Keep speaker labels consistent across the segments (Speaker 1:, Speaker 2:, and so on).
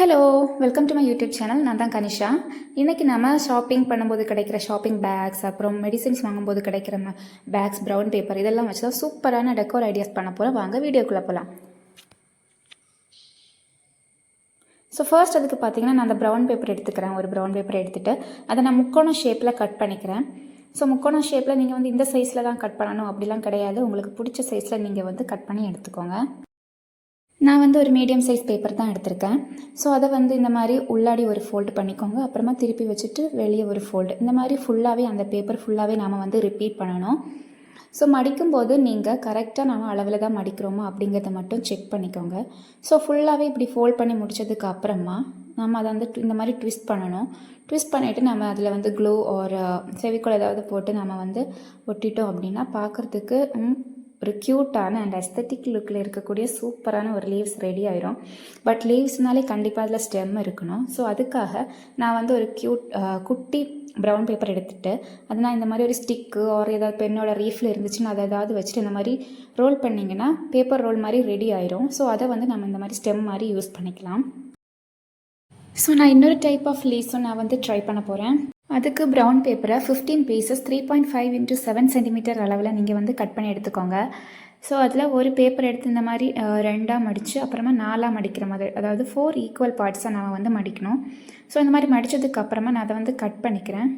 Speaker 1: Hello, welcome to my YouTube channel. நான் தான் கனிஷா. இன்றைக்கி நம்ம ஷாப்பிங் பண்ணும்போது கிடைக்கிற ஷாப்பிங் பேக்ஸ், அப்புறம் மெடிசின்ஸ் வாங்கும்போது கிடைக்கிற பேக்ஸ், ப்ரௌன் பேப்பர் இதெல்லாம் வச்சு தான் சூப்பரான டெக்கோர் ஐடியாஸ் பண்ண போகிறோம். வாங்க வீடியோக்குள்ளே போகலாம். ஸோ ஃபர்ஸ்ட் அதுக்கு பார்த்தீங்கன்னா நான் அந்த ப்ரௌன் பேப்பர் எடுத்துக்கிறேன். ஒரு ப்ரௌன் பேப்பர் எடுத்துகிட்டு அதை நான் முக்கோணம் ஷேப்பில் கட் பண்ணிக்கிறேன். ஸோ முக்கோணம் ஷேப்பில் நீங்கள் வந்து இந்த சைஸில் தான் கட் பண்ணணும் அப்படிலாம் கிடையாது. உங்களுக்கு பிடிச்ச சைஸில் நீங்கள் வந்து கட் பண்ணி எடுத்துக்கோங்க. நான் வந்து ஒரு மீடியம் சைஸ் பேப்பர் தான் எடுத்திருக்கேன். ஸோ அதை வந்து இந்த மாதிரி உள்ளாடி ஒரு ஃபோல்டு பண்ணிக்கோங்க. அப்புறமா திருப்பி வச்சுட்டு வெளியே ஒரு ஃபோல்டு. இந்த மாதிரி ஃபுல்லாகவே அந்த பேப்பர் ஃபுல்லாகவே நாம் வந்து ரிப்பீட் பண்ணணும். ஸோ மடிக்கும்போது நீங்கள் கரெக்டாக நாம் அளவில் தான் மடிக்கிறோமா அப்படிங்கிறத மட்டும் செக் பண்ணிக்கோங்க. ஸோ ஃபுல்லாகவே இப்படி ஃபோல்ட் பண்ணி முடித்ததுக்கு அப்புறமா நம்ம அதை வந்து இந்த மாதிரி ட்விஸ்ட் பண்ணணும். ட்விஸ்ட் பண்ணிவிட்டு நம்ம அதில் வந்து க்ளூ ஒரு ஃபெவிகால் ஏதாவது போட்டு நம்ம வந்து ஒட்டிட்டோம் அப்படின்னா பார்க்குறதுக்கு ஒரு க்யூட்டான அண்ட் அஸ்தட்டிக் லுக்கில் இருக்கக்கூடிய சூப்பரான ஒரு லீவ்ஸ் ரெடி ஆயிரும். பட் லீவ்ஸ்னாலே கண்டிப்பாக அதில் ஸ்டெம் இருக்கணும். ஸோ அதுக்காக நான் வந்து ஒரு குட்டி ப்ரௌன் பேப்பர் எடுத்துகிட்டு அதை நான் இந்த மாதிரி ஒரு ஸ்டிக்கு ஒரு ஏதாவது பெண்ணோட ரீஃபில் இருந்துச்சுன்னா அதை ஏதாவது வச்சுட்டு இந்த மாதிரி ரோல் பண்ணிங்கன்னா பேப்பர் ரோல் மாதிரி ரெடி ஆயிரும். ஸோ அதை வந்து நம்ம இந்த மாதிரி ஸ்டெம் மாதிரி யூஸ் பண்ணிக்கலாம். ஸோ நான் இன்னொரு டைப் ஆஃப் லீவ்ஸும் நான் வந்து ட்ரை பண்ண போகிறேன். அதுக்கு ப்ரௌன் பேப்பரை 15 பீசஸ் 3.5 x 7 சென்டிமீட்டர் அளவில் நீங்கள் வந்து கட் பண்ணி எடுத்துக்கோங்க. ஸோ அதில் ஒரு பேப்பர் எடுத்து இந்த மாதிரி ரெண்டாக மடித்து அப்புறமா 4ஆக மடிக்கிற மாதிரி, அதாவது 4 ஈக்குவல் பார்ட்ஸாக நம்ம வந்து மடிக்கணும். ஸோ இந்த மாதிரி மடித்ததுக்கு அப்புறமா நான் அதை வந்து கட் பண்ணிக்கிறேன்.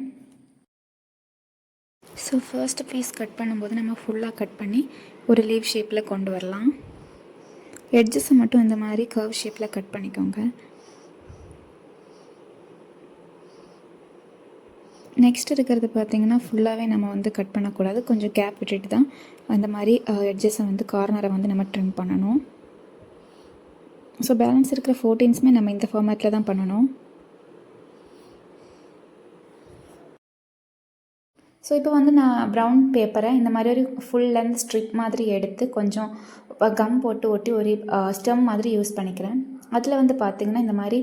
Speaker 1: ஸோ ஃபர்ஸ்ட் பீஸ் கட் பண்ணும்போது நம்ம ஃபுல்லாக கட் பண்ணி ஒரு லீவ் ஷேப்பில் கொண்டு வரலாம். எட்ஜஸை மட்டும் இந்த மாதிரி கர்வ் ஷேப்பில் கட் பண்ணிக்கோங்க. நெக்ஸ்ட் இருக்கிறது பார்த்திங்கன்னா ஃபுல்லாகவே நம்ம வந்து கட் பண்ணக்கூடாது. கொஞ்சம் கேப் விட்டுட்டு தான் அந்த மாதிரி எட்ஜஸை வந்து கார்னரை வந்து நம்ம ட்ரிம் பண்ணணும். ஸோ பேலன்ஸ் இருக்கிற 14ஸுமே நம்ம இந்த ஃபார்மேட்டில் தான் பண்ணணும். ஸோ இப்போ வந்து நான் ப்ரௌன் பேப்பரை இந்த மாதிரி ஒரு ஃபுல் லென்த் ஸ்ட்ரிப் மாதிரி எடுத்து கொஞ்சம் கம் போட்டு ஒட்டி ஒரு ஸ்டெம் மாதிரி யூஸ் பண்ணிக்கிறேன். அதில் வந்து பார்த்திங்கன்னா இந்த மாதிரி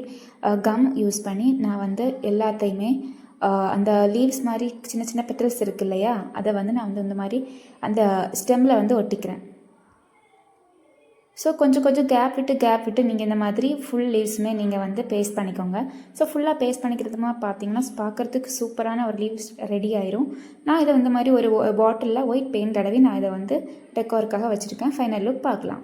Speaker 1: கம் யூஸ் பண்ணி நான் வந்து எல்லாத்தையுமே அந்த லீவ்ஸ் மாதிரி சின்ன சின்ன பெட்டல்ஸ் இருக்குது இல்லையா, அதை வந்து நான் வந்து இந்த மாதிரி அந்த ஸ்டெம்மில் வந்து ஒட்டிக்கிறேன். ஸோ கொஞ்சம் கொஞ்சம் கேப் விட்டு நீங்கள் இந்த மாதிரி ஃபுல் லீவ்ஸுமே நீங்கள் வந்து பேஸ்ட் பண்ணிக்கோங்க. ஸோ ஃபுல்லாக பேஸ்ட் பண்ணிக்கிறதுமா பார்த்தீங்கன்னா பார்க்குறதுக்கு சூப்பரான ஒரு லீவ்ஸ் ரெடி ஆயிரும். நான் இதை இந்த மாதிரி ஒரு பாட்டிலில் ஒயிட் பெயிண்ட் தடவி நான் இதை வந்து டெக்கோருக்காக வச்சுருக்கேன். ஃபைனல் லுக் பார்க்கலாம்.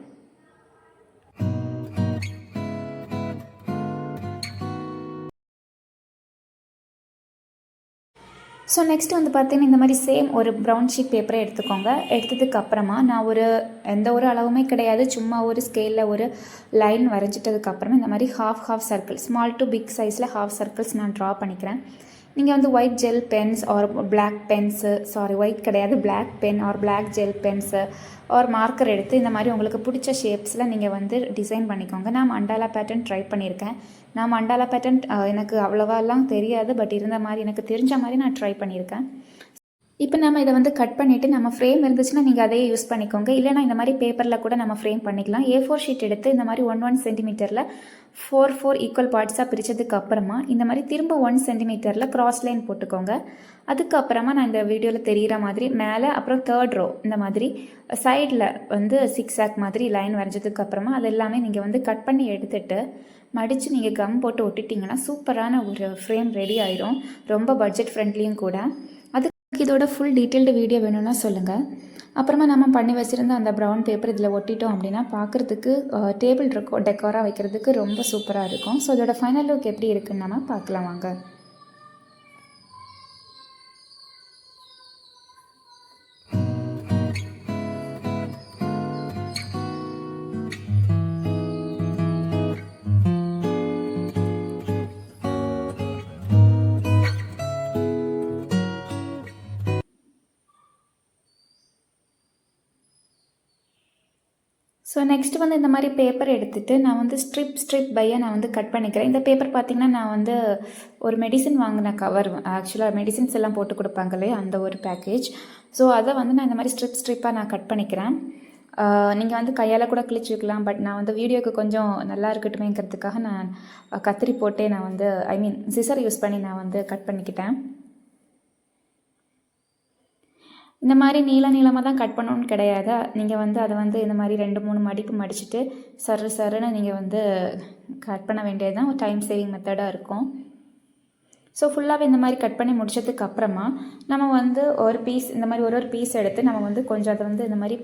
Speaker 1: ஸோ நெக்ஸ்ட் வந்து பார்த்தீங்கன்னா இந்த மாதிரி சேம் ஒரு ப்ரௌன் ஷீட் பேப்பரை எடுத்துக்கோங்க. எடுத்ததுக்கு அப்புறமா நான் எந்த ஒரு அளவுமே கிடையாது, சும்மா ஒரு ஸ்கேலில் ஒரு லைன் வரைஞ்சிட்டதுக்கப்புறமா இந்த மாதிரி half circle, small to big சைஸில் ஹாஃப் சர்க்கிள்ஸ் நான் ட்ரா பண்ணிக்கிறேன். நீங்கள் வந்து white gel pens or black pens, white கிடையாது, black pen or black gel pens or marker எடுத்து இந்த மாதிரி உங்களுக்கு பிடிச்ச ஷேப்ஸில் நீங்கள் வந்து டிசைன் பண்ணிக்கோங்க. நான் மண்டாலா பேட்டர்ன் ட்ரை பண்ணியிருக்கேன். நான் மண்டாலா பேட்டர்ன் எனக்கு அவ்வளோவாலாம் தெரியாது, பட் இருந்த மாதிரி எனக்கு தெரிஞ்ச மாதிரி நான் ட்ரை பண்ணியிருக்கேன். இப்போ நம்ம இதை வந்து கட் பண்ணிவிட்டு நம்ம ஃப்ரேம் இருந்துச்சுன்னா நீங்கள் அதையே யூஸ் பண்ணிக்கோங்க. இல்லைனா இந்த மாதிரி பேப்பரில் கூட நம்ம ஃப்ரேம் பண்ணிக்கலாம். A4 ஷீட் எடுத்து இந்த மாதிரி 1 சென்டிமீட்டரில் 4 ஈக்குவல் பார்ட்ஸாக பிரித்ததுக்கு அப்புறமா இந்த மாதிரி திரும்ப 1 சென்டிமீட்டரில் கிராஸ் லைன் போட்டுக்கோங்க. அதுக்கப்புறமா நான் இந்த வீடியோவில் தெரிகிற மாதிரி மேலே அப்புறம் 3rd ரோ இந்த மாதிரி சைடில் வந்து 6 மாதிரி லைன் வரைஞ்சதுக்கு அப்புறமா அது எல்லாமே நீங்கள் வந்து கட் பண்ணி எடுத்துகிட்டு மடித்து நீங்கள் கம் போட்டு ஒட்டிட்டிங்கன்னா சூப்பரான ஒரு ஃப்ரேம் ரெடி ஆயிரும். ரொம்ப பட்ஜெட் ஃப்ரெண்ட்லியும் கூட. இதோட ஃபுல் டீட்டெயில்டு வீடியோ வேணும்னா சொல்லுங்கள். அப்புறமா நம்ம பண்ணி வச்சுருந்த அந்த ப்ரௌன் பேப்பர் இதில் ஒட்டிட்டோம் அப்படின்னா பார்க்குறதுக்கு டேபிள் டெக்கோராக வைக்கிறதுக்கு ரொம்ப சூப்பராக இருக்கும். ஸோ இதோட ஃபைனல் லுக் எப்படி இருக்குன்னு நம்ம பார்க்கலாம் வாங்க. ஸோ நெக்ஸ்ட் வந்து இந்த மாதிரி பேப்பர் எடுத்துகிட்டு நான் வந்து ஸ்ட்ரிப் பையாக நான் வந்து கட் பண்ணிக்கிறேன். இந்த பேப்பர் பார்த்திங்கன்னா நான் வந்து ஒரு மெடிசன் வாங்கின கவர், ஆக்சுவலாக மெடிசின்ஸ் எல்லாம் போட்டு கொடுப்பாங்க இல்லையா, அந்த ஒரு பேக்கேஜ். ஸோ அதை வந்து நான் இந்த மாதிரி ஸ்ட்ரிப்பாக நான் கட் பண்ணிக்கிறேன். நீங்கள் வந்து கையால் கூட கிழிச்சிக்கலாம், பட் நான் வந்து வீடியோக்கு கொஞ்சம் நல்லா இருக்கட்டுமேங்கிறதுக்காக நான் கத்திரி போட்டே நான் வந்து சிசர் யூஸ் பண்ணி நான் வந்து கட் பண்ணிக்கிட்டேன். இந்த மாதிரி நீளமாக தான் கட் பண்ணணும்னு கிடையாது. நீங்கள் வந்து அதை வந்து இந்த மாதிரி 2-3 மடிப்பு மடிச்சுட்டு சருன்னு நீங்கள் வந்து கட் பண்ண வேண்டியது தான் டைம் சேவிங் மெத்தடாக இருக்கும். ஸோ ஃபுல்லாகவே இந்த மாதிரி கட் பண்ணி முடிச்சதுக்கு அப்புறமா நம்ம வந்து ஒரு பீஸ் இந்த மாதிரி ஒரு பீஸ் எடுத்து நம்ம வந்து கொஞ்சம் அதை வந்து இந்த மாதிரி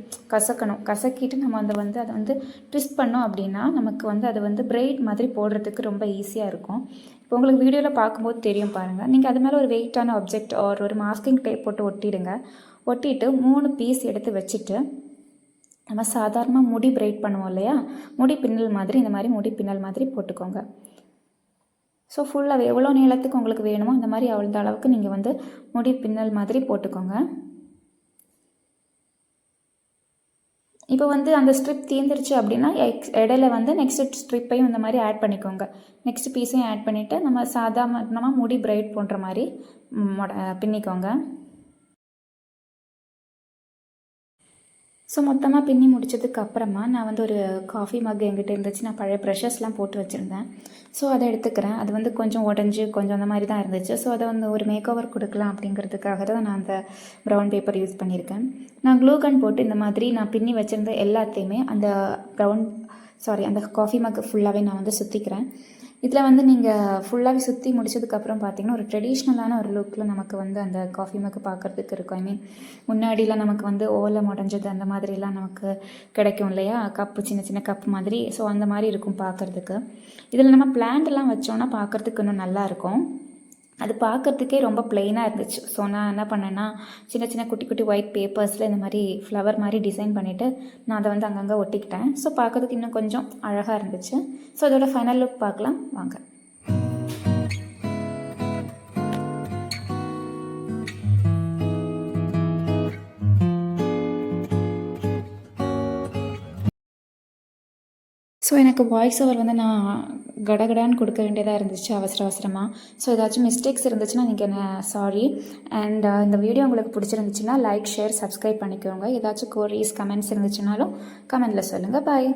Speaker 1: கசக்கிட்டு நம்ம அதை வந்து ட்விஸ்ட் பண்ணோம் அப்படின்னா நமக்கு வந்து அது வந்து பிரைட் மாதிரி போடுறதுக்கு ரொம்ப ஈஸியாக இருக்கும். இப்போ உங்களுக்கு வீடியோவில் பார்க்கும்போது தெரியும் பாருங்கள். நீங்கள் அது மேலே ஒரு வெயிட்டான ஆப்ஜெக்ட் ஒரு மாஸ்கிங் டேப் போட்டு ஒட்டிட்டு 3 பீஸ் எடுத்து வச்சுட்டு நம்ம சாதாரணமாக முடி பிரைட் பண்ணுவோம் இல்லையா, முடி பின்னல் மாதிரி இந்த மாதிரி முடி பின்னல் மாதிரி போட்டுக்கோங்க. ஸோ ஃபுல்லாக எவ்வளோ நீளத்துக்கு உங்களுக்கு வேணுமோ அந்த மாதிரி அந்த அளவுக்கு நீங்கள் வந்து முடி பின்னல் மாதிரி போட்டுக்கோங்க. இப்போ வந்து அந்த ஸ்ட்ரிப் தீர்ந்துருச்சு அப்படின்னா இடையில வந்து நெக்ஸ்ட் ஸ்ட்ரிப்பையும் இந்த மாதிரி ஆட் பண்ணிக்கோங்க. நெக்ஸ்ட் பீஸையும் ஆட் பண்ணிவிட்டு நம்ம சாதாரணமாக முடி பிரைட் பண்ணுற மாதிரி பின்னிக்கோங்க. ஸோ மொத்தமாக பின்னி முடித்ததுக்கு அப்புறமா நான் வந்து ஒரு காஃபி மக் என்கிட்ட இருந்துச்சு. நான் பழைய ப்ரெஷர்ஸ்லாம் போட்டு வச்சுருந்தேன். ஸோ அதை எடுத்துக்கிறேன். அது வந்து கொஞ்சம் உடஞ்சி கொஞ்சம் அந்த மாதிரி தான் இருந்துச்சு. ஸோ அதை வந்து ஒரு மேக் ஓவர் கொடுக்கலாம் அப்படிங்கிறதுக்காக தான் நான் அந்த ப்ரௌன் பேப்பர் யூஸ் பண்ணியிருக்கேன். நான் க்ளூ கன் போட்டு இந்த மாதிரி நான் பின்னி வச்சுருந்த எல்லாத்தையுமே அந்த காஃபி மக் ஃபுல்லாகவே நான் வந்து சுற்றிக்கிறேன். இதில் வந்து நீங்கள் ஃபுல்லாகவே சுற்றி முடிச்சதுக்கப்புறம் பார்த்தீங்கன்னா ஒரு ட்ரெடிஷ்னலான ஒரு லுக்கில் நமக்கு வந்து அந்த காஃபி மக்கு பார்க்குறதுக்கு இருக்கும். முன்னாடிலாம் நமக்கு வந்து ஓலை முடஞ்சது அந்த மாதிரிலாம் நமக்கு கிடைக்கும் இல்லையா, கப்பு சின்ன சின்ன கப்பு மாதிரி. ஸோ அந்த மாதிரி இருக்கும் பார்க்குறதுக்கு. இதில் நம்ம பிளான்ட்லாம் வச்சோன்னா பார்க்குறதுக்கு இன்னும் நல்லாயிருக்கும். அது பார்க்குறதுக்கே ரொம்ப ப்ளெயினாக இருந்துச்சு. ஸோ நான் என்ன பண்ணேன்னா சின்ன சின்ன குட்டி குட்டி ஒயிட் பேப்பர்ஸில் இந்த மாதிரி ஃப்ளவர் மாதிரி டிசைன் பண்ணிவிட்டு நான் அதை வந்து அங்கங்கே ஒட்டிக்கிட்டேன். ஸோ பார்க்குறதுக்கு இன்னும் கொஞ்சம் அழகாக இருந்துச்சு. ஸோ இதோட ஃபைனல் லுக் பார்க்கலாம் வாங்க. ஸோ எனக்கு வாய்ஸ் ஓவர் வந்து நான் கடகடான்னு கொடுக்க வேண்டியதாக இருந்துச்சு அவசரமாக. ஸோ ஏதாச்சும் மிஸ்டேக்ஸ் இருந்துச்சுன்னா நீங்கள் என்ன சாரி. அண்ட் இந்த வீடியோ உங்களுக்கு பிடிச்சிருந்துச்சுன்னா லைக், ஷேர், சப்ஸ்கிரைப் பண்ணிக்கோங்க. ஏதாச்சும் குவரிஸ், கமெண்ட்ஸ் இருந்துச்சுனாலும் கமெண்ட்டில் சொல்லுங்கள். பாய்.